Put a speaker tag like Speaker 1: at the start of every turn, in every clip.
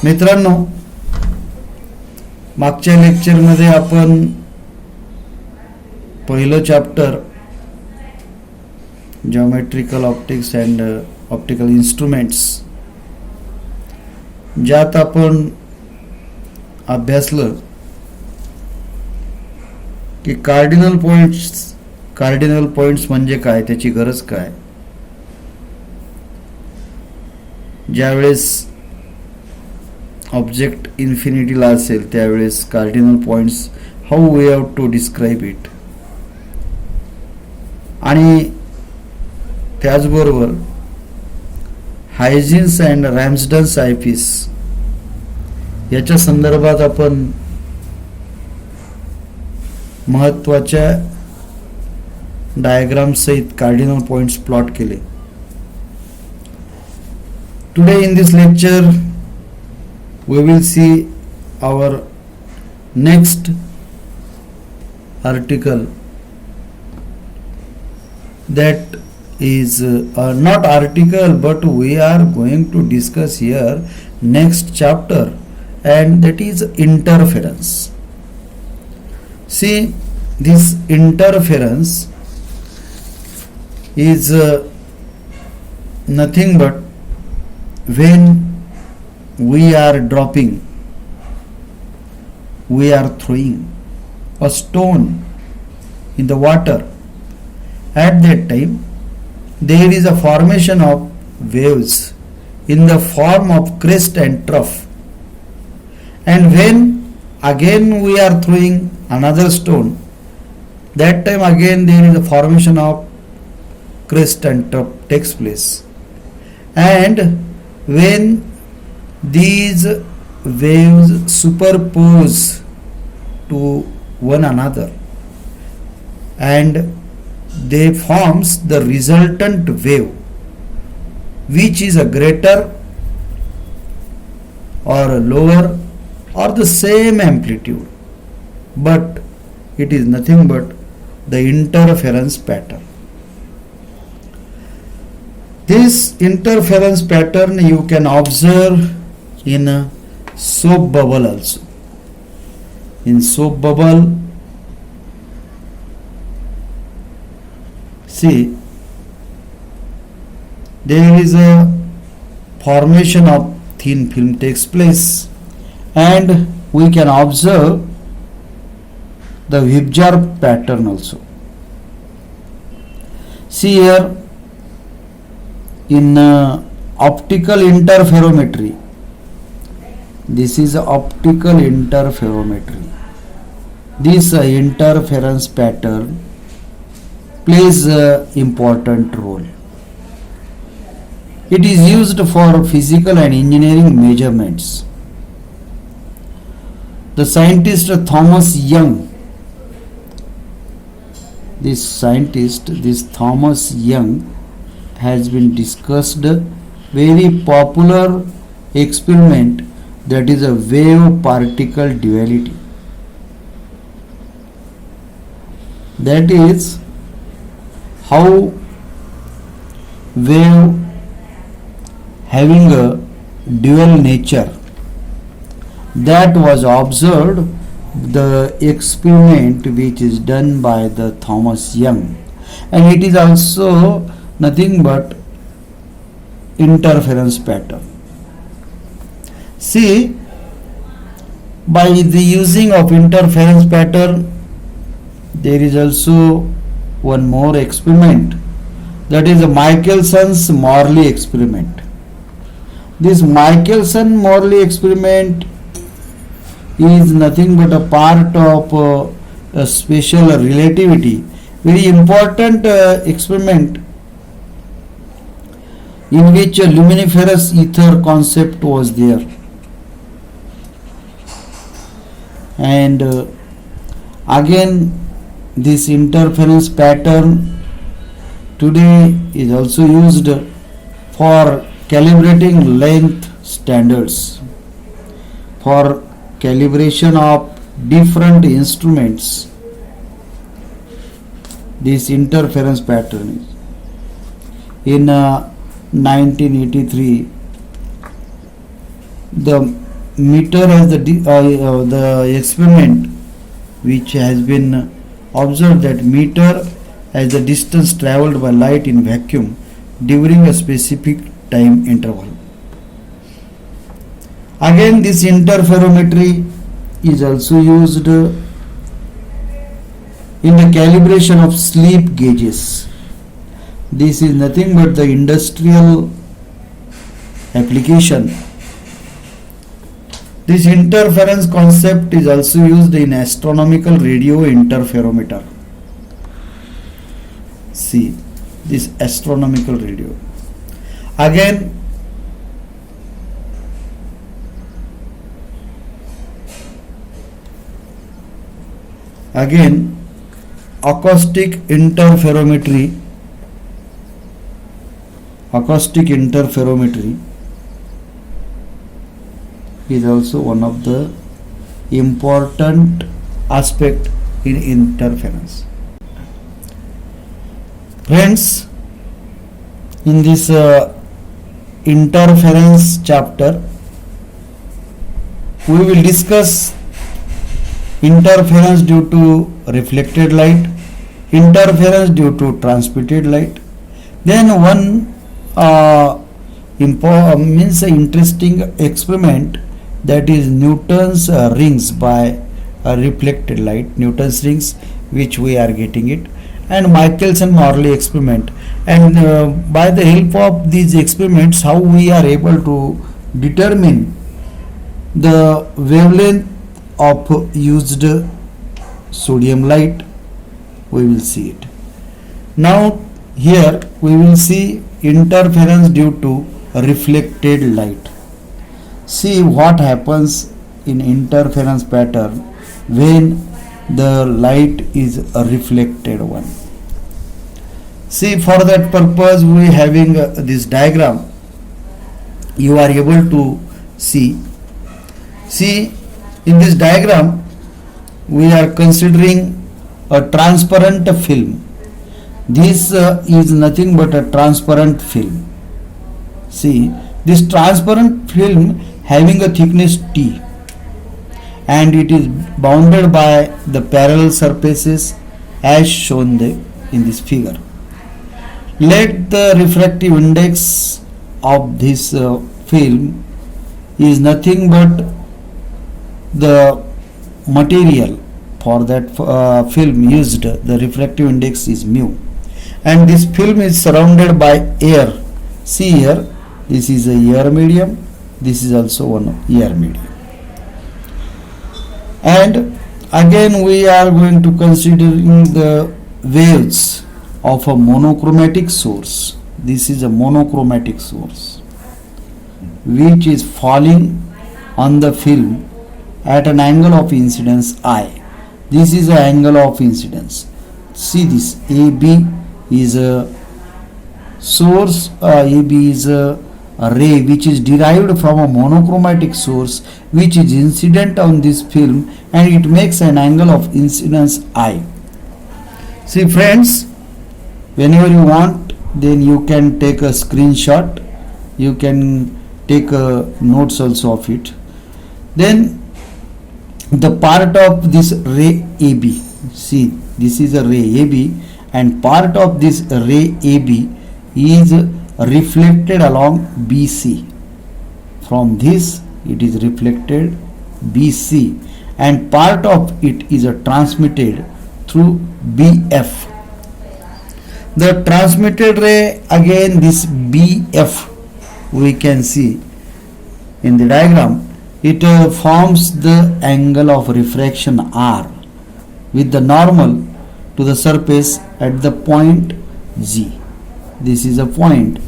Speaker 1: मित्रांनो, मागच्या लेक्चरमध्ये आपण पहिलं chapter geometrical optics and optical instruments ज्यात आपण अभ्यासलं की कार्डिनल पॉइंट्स म्हणजे काय, त्याची गरज काय, ज्यावेळेस ऑब्जेक्ट इन्फिनिटीला असेल त्यावेळेस cardinal points how we have to describe it, आणि त्याचबरोबर हायजिन्स अँड रॅम्सडन्स आयपीस याच्या संदर्भात आपण महत्त्वाच्या डायग्राम सहित कार्डिनल पॉइंट्स प्लॉट केले. Today in this lecture we will see our next article, that is not article, but we are going to discuss here next chapter, and that is interference. See, this interference is nothing but when we are dropping, we are throwing a stone in the water. At that time there is a formation of waves in the form of crest and trough, and when again we are throwing another stone, that time again there is a formation of crest and trough takes place. And when these waves superpose to one another and they forms the resultant wave, which is a greater or a lower or the same amplitude, but it is nothing but the interference pattern. This interference pattern you can observe in a soap bubble also. In soap bubble, see, there is a formation of thin film takes place, and we can observe the Vibjar pattern also. See here, in optical interferometry, this is optical interferometry. This interference pattern plays an important role. It is used for physical and engineering measurements. The scientist Thomas Young, this Thomas Young has been discussed very popular experiment, that is a wave particle duality. That is how wave having a dual nature, that was observed, the experiment which is done by the Thomas Young, and it is also nothing but interference pattern. See, by the using of interference pattern, there is also one more experiment, that is a Michelson-Morley experiment. This Michelson-Morley experiment is nothing but a part of a special relativity, very important experiment, in which a luminiferous ether concept was there. And again, this interference pattern today is also used for calibrating length standards, for calibration of different instruments. This interference pattern in 1983, the meter as the experiment which has been observed that meter as the distance traveled by light in vacuum during a specific time interval. Again, this interferometry is also used in the calibration of sleep gauges. This is nothing but the industrial application. This interference concept is also used in astronomical radio interferometer. See this astronomical radio. Again, acoustic interferometry is also one of the important aspect in interference. Friends, in this interference chapter we will discuss interference due to reflected light, interference due to transmitted light. Then one interesting experiment, that is Newton's rings by reflected light, Newton's rings, which we are getting it, and Michelson-Morley experiment. And by the help of these experiments, how we are able to determine the wavelength of used sodium light, we will see it. Now here we will see interference due to reflected light. See what happens in interference pattern when the light is a reflected one. See, for that purpose we having this diagram. You are able to see in this diagram we are considering a transparent film. This is nothing but a transparent film. See, this transparent film having a thickness T, and it is bounded by the parallel surfaces as shown in this figure. Let the refractive index of this film is nothing but the material for that film used. The refractive index is mu, and this film is surrounded by air. See here, this is a air medium, this is also one air medium. And again we are going to considering the waves of a monochromatic source. This is a monochromatic source which is falling on the film at an angle of incidence I. This is the angle of incidence. See this, AB is a source, AB is a ray which is derived from a monochromatic source which is incident on this film, and it makes an angle of incidence I. See friends, whenever you want, then you can take a screenshot, you can take notes also of it. Then the part of this ray AB, see this is a ray AB, and part of this ray AB is reflected along BC. From this it is reflected BC, and part of it is transmitted through BF. The transmitted ray, again this BF we can see in the diagram, it forms the angle of refraction R with the normal to the surface at the point G. This is a point,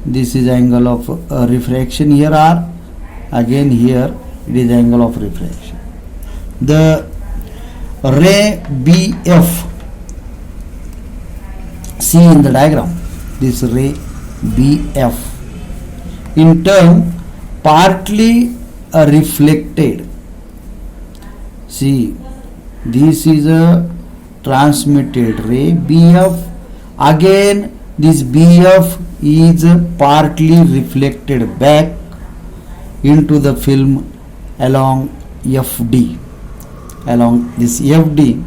Speaker 1: this is angle of refraction here R, again here it is angle of refraction. The ray BF, see in the diagram, this ray BF in turn partly reflected. See, this is a transmitted ray BF, again this BF is partly reflected back, into the film along FD. Along this FD,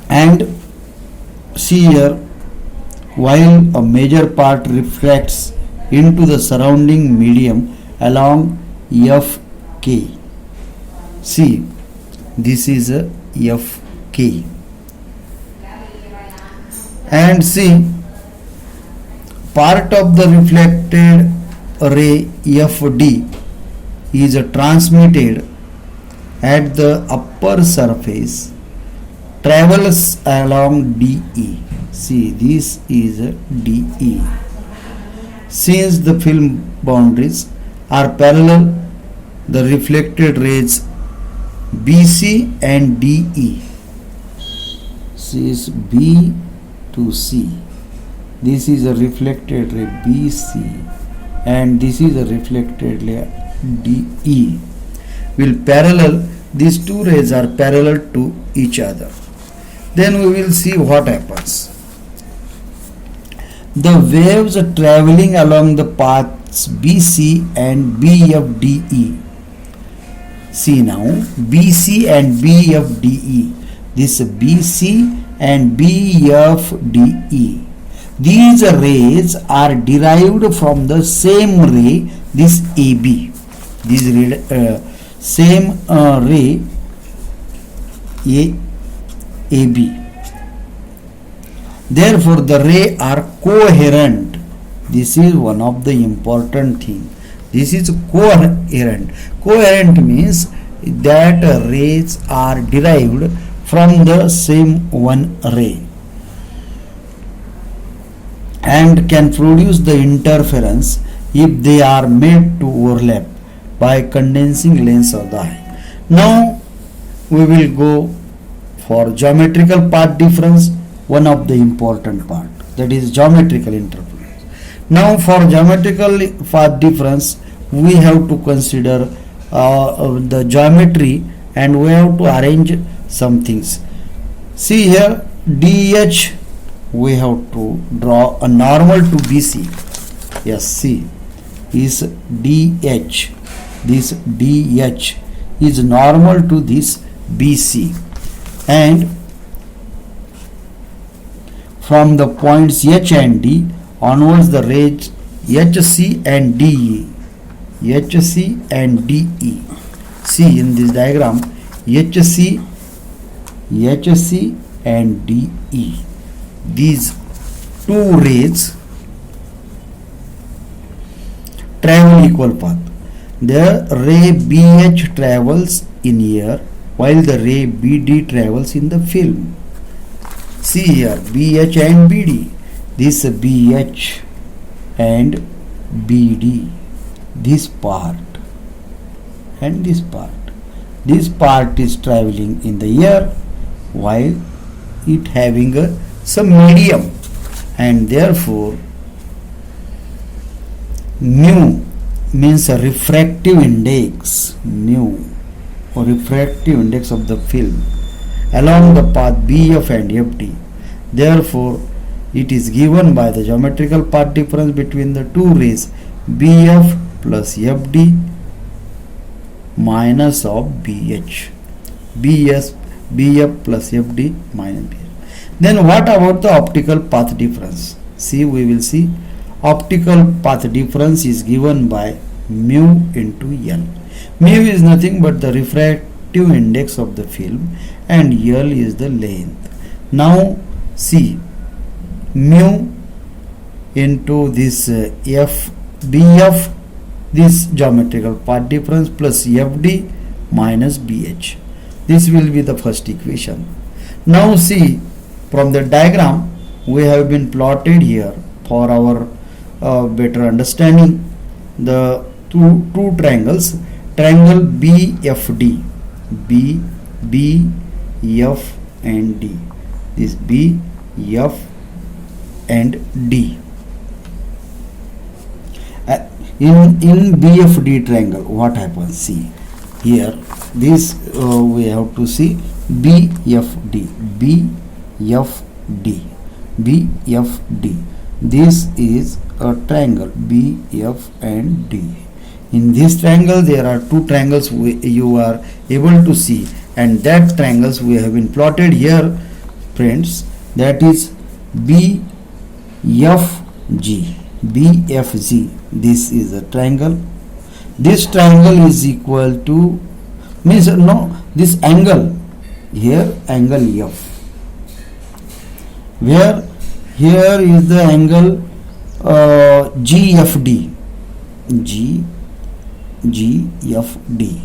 Speaker 1: and see here, while a major part refracts into the surrounding medium along FK. See, this is a FK. And see, part of the reflected ray FD is transmitted at the upper surface, travels along DE. See, this is a DE. Since the film boundaries are parallel, the reflected rays BC and DE. See, is B to C. This is a reflected ray BC and this is a reflected ray DE. Will parallel, these two rays are parallel to each other. Then we will see what happens. The waves traveling along the paths BC and BFDE. See now, BC and BFDE. This BC and BFDE. These rays are derived from the same ray, this AB. This same ray AB. Therefore, the ray are coherent. This is one of the important thing. This is coherent. Coherent means that rays are derived from the same one ray and can produce the interference if they are made to overlap by condensing lens of the eye. Now we will go for geometrical path difference, one of the important part, that is geometrical interference. Now for geometrical path difference, we have to consider the geometry and we have to arrange some things. See here, DH, we have to draw a normal to BC. Yes, see, is DH. This DH is normal to this BC, and from the points H and D onwards the rays HC and DE. HC and DE. See in this diagram, HC and DE. These two rays travel equal path. The ray BH travels in here while the ray BD travels in the film. See here, BH and BD. This BH and BD. This part and this part. This part is traveling in the air while it having some medium, and therefore mu means a refractive index, mu or refractive index of the film along the path BF and FD. Therefore it is given by the geometrical path difference between the two rays BF plus FD minus of BH. BF plus FD minus BH. Then what about the optical path difference? See, we will see optical path difference is given by mu into L. Mu is nothing but the refractive index of the film and L is the length. Now see, mu into this BF, this geometrical path difference, plus FD minus BH. This will be the first equation. Now see, from the diagram we have been plotted here for our better understanding the two triangles. Triangle BFD, B, F and D. This B, F and D. In BFD triangle, what happens? See here, this we have to see BFD, BFD, BFD. This is a triangle BF and D. In this triangle there are two triangles you are able to see, and that triangles we have been plotted here, friends. That is BFG. BFG. This is a triangle. This triangle is equal to, means no, this angle here, angle F, where here is the angle GFD. GFD.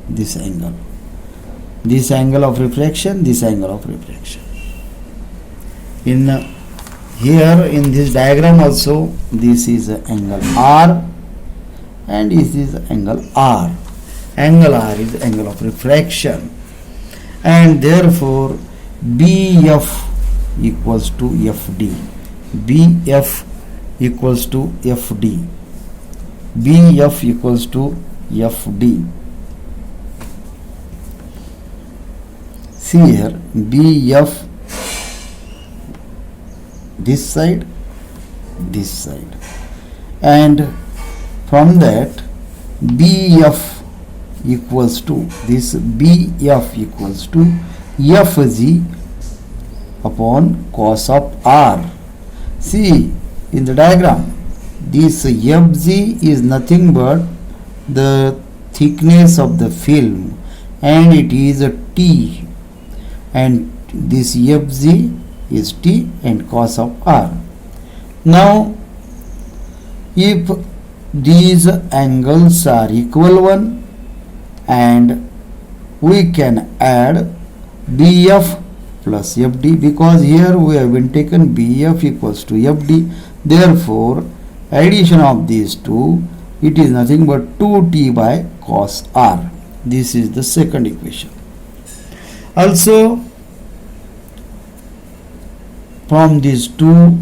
Speaker 1: This angle of refraction, this angle of refraction. In here in this diagram also, this is angle R and this is angle R. Angle R is angle of refraction, and therefore BF equals to FD. BF equals to FD. BF equals to FD. See here, BF this side, and from that BF equals to, this BF equals to FG upon cos of R. See in the diagram, this FG is nothing but the thickness of the film, and it is a T, and this FG is T and cos of R. Now if these angles are equal one, and we can add BF plus FD, because here we have been taken BF equals to FD. Therefore addition of these two, it is nothing but 2T by cos R. This is the second equation. Also from these two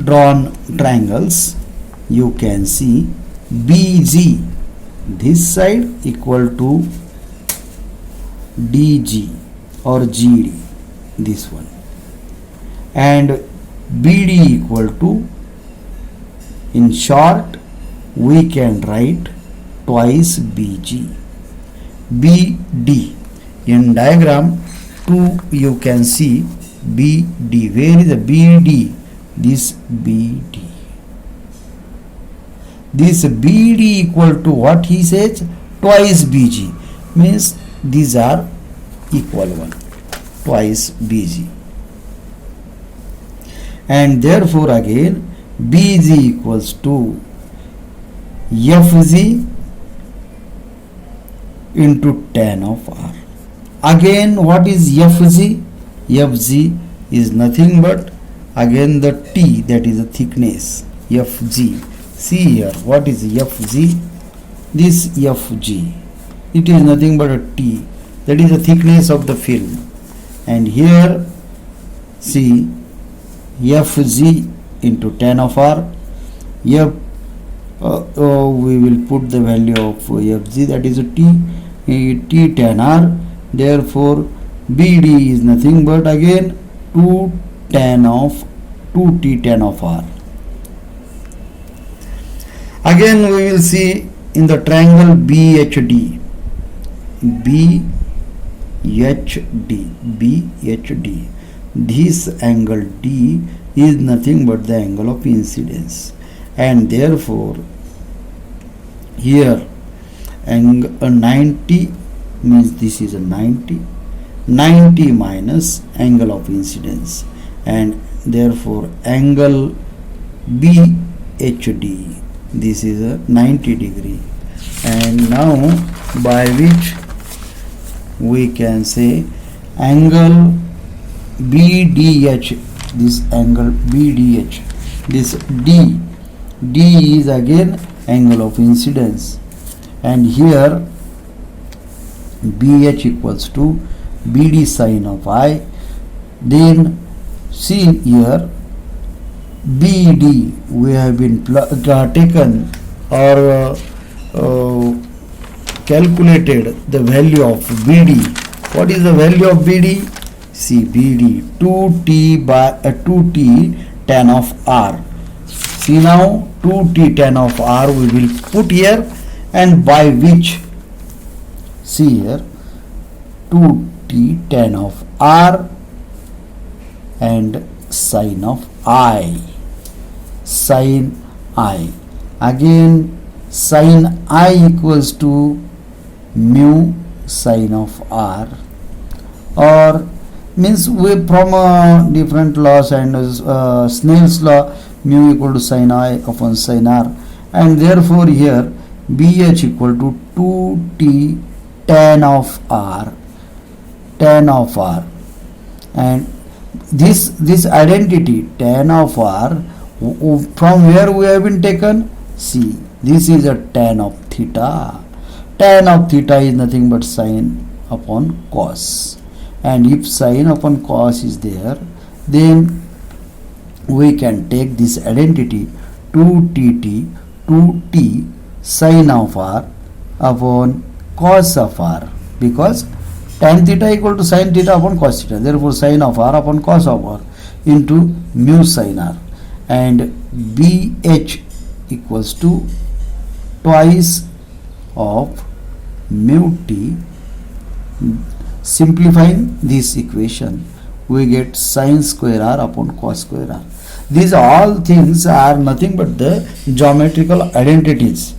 Speaker 1: drawn triangles you can see BG, this side equal to DG or GD, this one, and BD equal to, in short we can write twice BG. BD, in diagram 2 you can see BD. Where is the BD? This BD. This BD equal to what he says? Twice BG. Means these are equal one. Twice BG. And therefore again BG equals to FG into tan of R. Again what is FG? FG is nothing but again the T, that is the thickness, FG. See here, what is FG? This FG, it is nothing but a T, that is the thickness of the film. And here see FG into tan of R. We will put the value of FG, that is a T, T tan R. Therefore BD is nothing but again 2T tan of R. Again we will see in the triangle BHD. BHD. This angle D is nothing but the angle of incidence, and therefore here angle 90 means this is a 90 minus angle of incidence, and therefore angle BHD, this is a 90 degree, and now by which we can say angle BDH, this angle BDH, this D is again angle of incidence, and here BH equals to BD sine of I. Then see here BD, we have been taken or calculated the value of BD. What is the value of BD? see BD 2t by 2t tan of r. See now 2t tan of r we will put here, and by which, see here 2t tan of r and sine of I, sine I, again sine I equals to mu sine of r, or means we from different laws and Snell's law, mu equal to sine I upon sine r, and therefore here BH equal to 2t tan of r, tan of r, and this identity tan of r from where we have been taken. See, this is a tan of theta. Tan of theta is nothing but sine upon cos, and if sine upon cos is there, then we can take this identity 2t sine of r upon cos of r, because tan theta equal to sine theta upon cos theta, therefore sine of r upon cos of r into mu sine r, and BH equals to twice of mu t. Simplifying this equation, we get sine square r upon cos square r. These all things are nothing but the geometrical identities.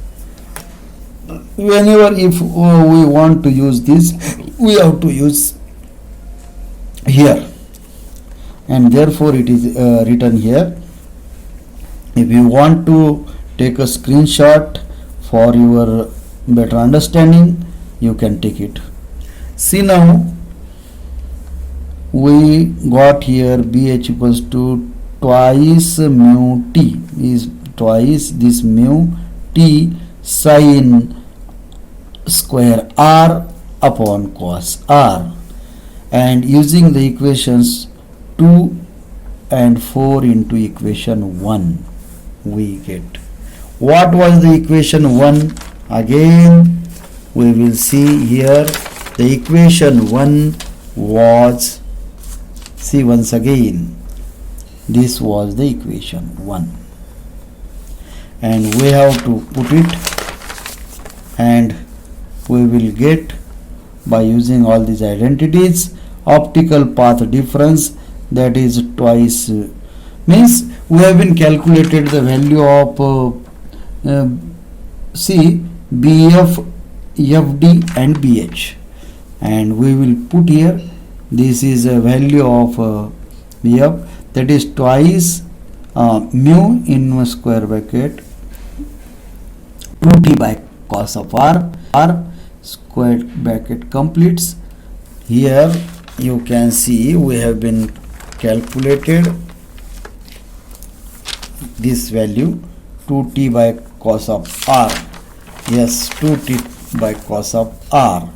Speaker 1: Whenever if we want to use this, we have to use here, and therefore it is written here. If you want to take a screenshot for your better understanding, you can take it. See now, we got here BH equals to twice mu t, is twice this mu t sine square r upon cos r, and using the equations 2 and 4 into equation 1, we get what was the equation 1. Again we will see here the equation 1 was, see once again, this was the equation 1, and we have to put it, and we will get, by using all these identities, optical path difference, that is twice, means we have been calculated the value of see BF, FD and BH, and we will put here, this is a value of BF, that is twice mu in square bracket 2t by cos of r, square bracket completes. Here you can see we have been calculated this value 2t by cos of r, yes 2t by cos of r,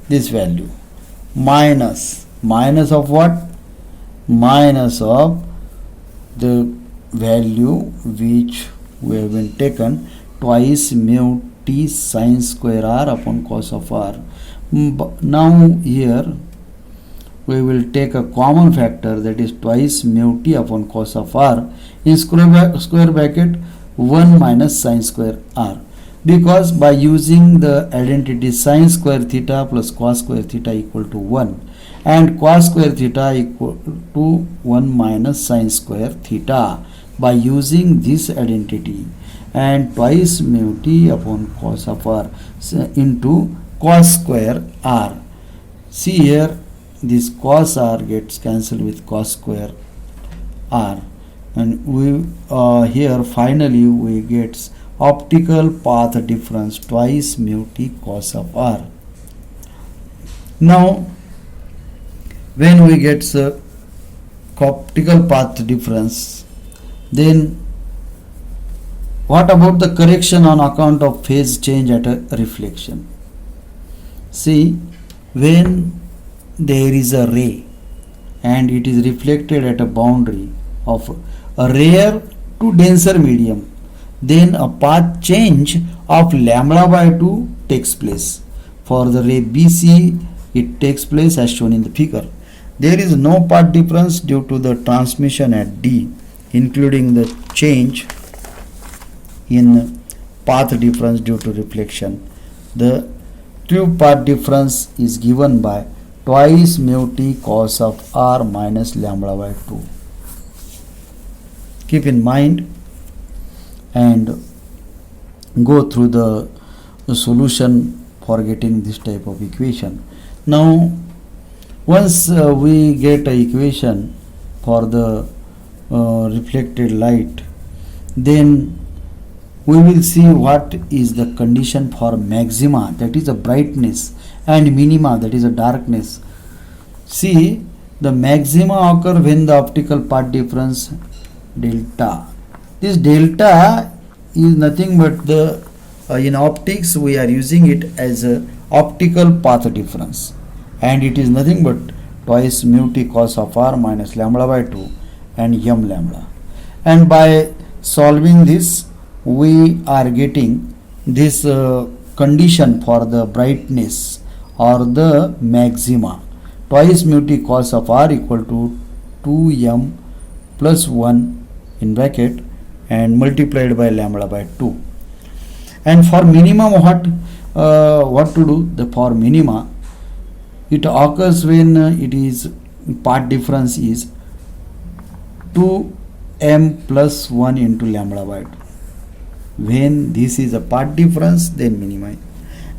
Speaker 1: this value minus of what, minus of the value which we have been taken twice mu t sine square r upon cos of r. Now here we will take a common factor, that is twice mu t upon cos of r in square bracket 1 minus sine square r, because by using the identity sine square theta plus cos square theta equal to 1, and cos square theta equal to 1 minus sine square theta, by using this identity, and twice mu t upon cos of r into cos square r. See here, this cos r gets cancelled with cos square r, and we here finally we get optical path difference twice mu t cos of r. Now when we get the optical path difference, then what about the correction on account of phase change at a reflection? See, when there is a ray and it is reflected at a boundary of a rarer to denser medium, then a path change of lambda by 2 takes place. For the ray BC, it takes place as shown in the figure. There is no path difference due to the transmission at D, including the change in path difference due to reflection. The tube path difference is given by twice mu t cos of r minus lambda by 2. Keep in mind and go through the solution for getting this type of equation. Now once we get a equation for the reflected light, then we will see what is the condition for maxima, that is a brightness, and minima, that is a darkness. See, the maxima occur when the optical path difference delta. This delta is nothing but the in optics we are using it as a optical path difference, and it is nothing but twice mu t cos of r minus lambda by 2 and m lambda. And by solving this, we are getting this condition for the brightness or the maxima. Twice mu t cos of r equal to 2m plus 1 in bracket and multiplied by lambda by 2. And for minimum, what to do? For minima, it occurs when it is path difference is 2m plus 1 into lambda by 2. When this is a path difference, then minima.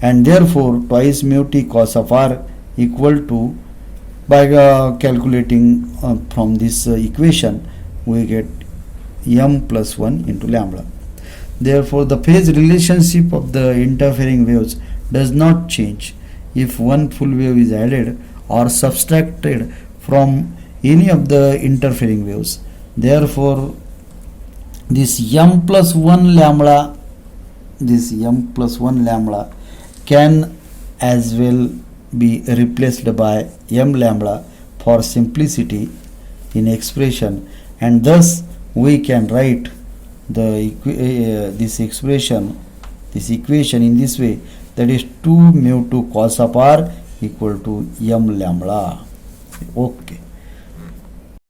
Speaker 1: And therefore twice mu t cos of r equal to, by calculating from this equation, we get m plus 1 into lambda. Therefore the phase relationship of the interfering waves does not change if one full wave is added or subtracted from any of the interfering waves. Therefore this m plus 1 lambda can as well be replaced by m lambda for simplicity in expression, and thus we can write the this equation in this way, that is 2 mu 2 cos of r equal to m lambda. Okay.